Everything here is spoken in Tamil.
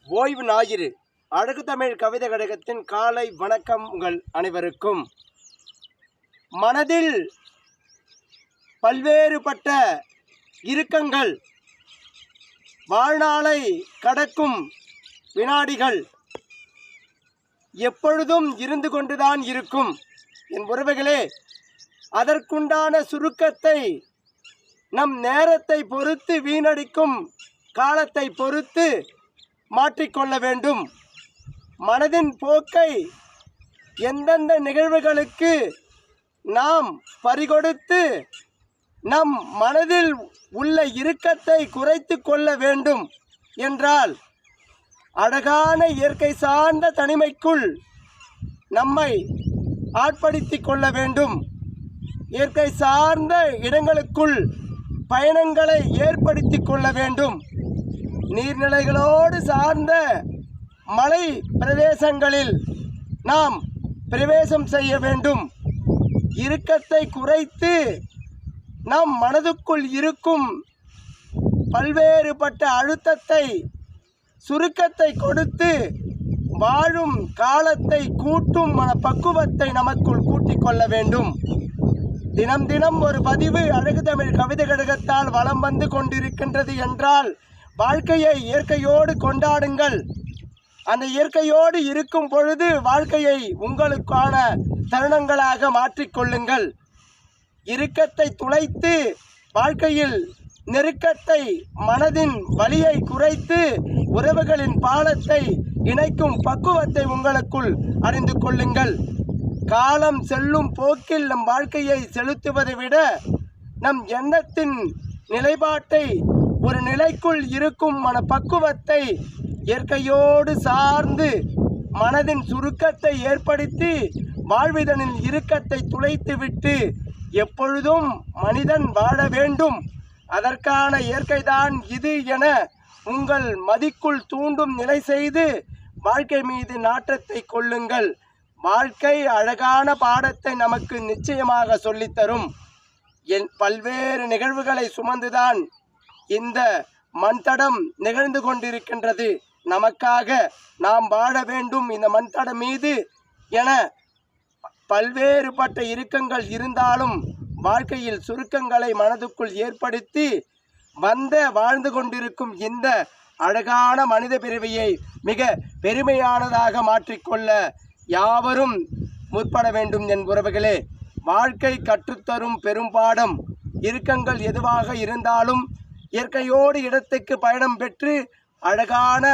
ஓய்வு ஞாயிறு அழகு தமிழ் கவிதை கழகத்தின் காலை வணக்கம் உங்கள் அனைவருக்கும். மனதில் பல்வேறுபட்ட இறுக்கங்கள், வாழ்நாளை கடக்கும் வினாடிகள் எப்பொழுதும் இருந்து கொண்டுதான் இருக்கும். என் உறவுகளே, அதற்குண்டான சுருக்கத்தை நம் நேரத்தை பொறுத்து, வீணடிக்கும் காலத்தை பொறுத்து மாற்றிக்கொள்ள வேண்டும். மனதின் போக்கை எந்தெந்த நிகழ்வுகளுக்கு நாம் பறிகொடுத்து நம் மனதில் உள்ள இறுக்கத்தை குறைத்து கொள்ள வேண்டும் என்றால், அழகான இயற்கை சார்ந்த தனிமைக்குள் நம்மை ஆட்படுத்திக் கொள்ள வேண்டும். இயற்கை சார்ந்த இடங்களுக்குள் பயணங்களை ஏற்படுத்தி கொள்ள வேண்டும். நீர்நிலைகளோடு சார்ந்த மலை பிரதேசங்களில் நாம் பிரவேசம் செய்ய வேண்டும். இறுக்கத்தை குறைத்து நம் மனதுக்குள் இருக்கும் பல்வேறுபட்ட அழுத்தத்தை, சுருக்கத்தை கொடுத்து வாழும் காலத்தை கூட்டும் மனப்பக்குவத்தை நமக்குள் கூட்டிக் கொள்ள வேண்டும். தினம் தினம் ஒரு பதிவு அழகு தமிழ் கவிதை கழகத்தால் வலம் வந்து கொண்டிருக்கின்றது என்றால், வாழ்க்கையை இயற்கையோடு கொண்டாடுங்கள். அந்த இயற்கையோடு இருக்கும் பொழுது வாழ்க்கையை உங்களுக்கான தருணங்களாக மாற்றிக்கொள்ளுங்கள். இறுக்கத்தை துளைத்து வாழ்க்கையில் நெருக்கத்தை, மனதின் வலியை குறைத்து உறவுகளின் பாலத்தை இணைக்கும் பக்குவத்தை உங்களுக்குள் அறிந்து கொள்ளுங்கள். காலம் செல்லும் போக்கில் நம் வாழ்க்கையை செலுத்துவதை விட நம் எண்ணத்தின் நிலைப்பாட்டை, ஒரு நிலைக்குள் இருக்கும் மனப்பக்குவத்தை இயற்கையோடு சார்ந்து மனதின் சுருக்கத்தை ஏற்படுத்தி வாழ்விதனின் இறுக்கத்தை துளைத்துவிட்டு எப்பொழுதும் மனிதன் வாழ வேண்டும், அதற்கான இயற்கைதான் இது என உங்கள் மதிக்குள் தூண்டும் நிலை செய்து வாழ்க்கை மீது நாட்டத்தை கொள்ளுங்கள். வாழ்க்கை அழகான பாடத்தை நமக்கு நிச்சயமாக சொல்லித்தரும். பல்வேறு நிகழ்வுகளை சுமந்துதான் இந்த மண்தடம் நிகழ்ந்து கொண்டிருக்கின்றது. நமக்காக நாம் வாழ வேண்டும் இந்த மண்தடம் மீது என பல்வேறுபட்ட இறுக்கங்கள் இருந்தாலும் வாழ்க்கையில் சுருக்கங்களை மனதுக்குள் ஏற்படுத்தி வாழ்ந்து கொண்டிருக்கும் இந்த அழகான மனித பிறவியை மிக பெருமையானதாக மாற்றிக்கொள்ள யாவரும் முற்பட வேண்டும். என் உறவுகளே, வாழ்க்கை கற்றுத்தரும் பெரும்பாடம். இறுக்கங்கள் எதுவாக இருந்தாலும் இயற்கையோடு இடத்துக்கு பயணம் பெற்று அழகான